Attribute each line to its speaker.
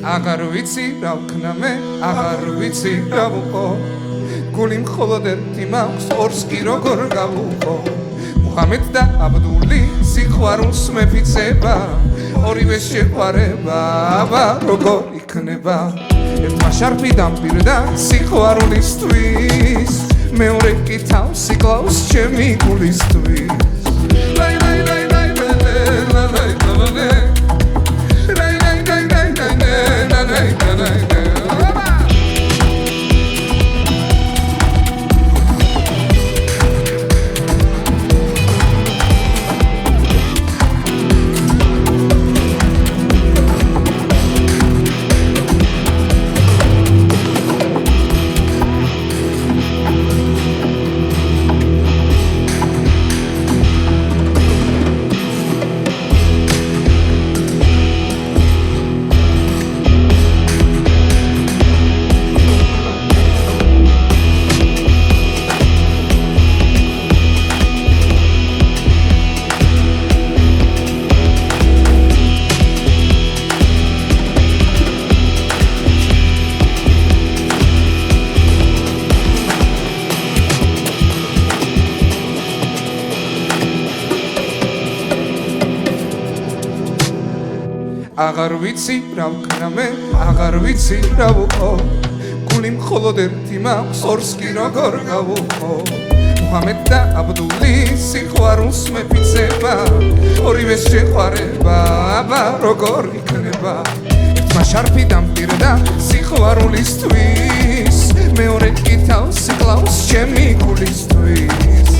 Speaker 1: აღარ ვიცი რა ვქნა მე აღარ ვიცი რა ვუყო გული მხოლოდ ერთი მაქვს ორს კი როგორ გავუყო მუჰამედ და აბდული სიყვარულს მეფიცება ორივე შეყვარება აბა როგორ იქნება ერთმა შარფი დამპირდა სიყვარულისთვის მეორე კი თავსი კლავს ჩემი გულისთვის აღარ ვიცი რა ვქნა მე აღარ ვიცი რა ვუყო გული მხოლოდ ერთი მაქვს ორს კი როგორ გავუყო მუჰამედ და აბდული სიყვარულს მეფიცება ორივე შეყვარება აბა როგორ იქნება ერთმა შარფი დამპირდა სიყვარულისთვის მეორე კი თავსი კლავს ჩემი გულისთვის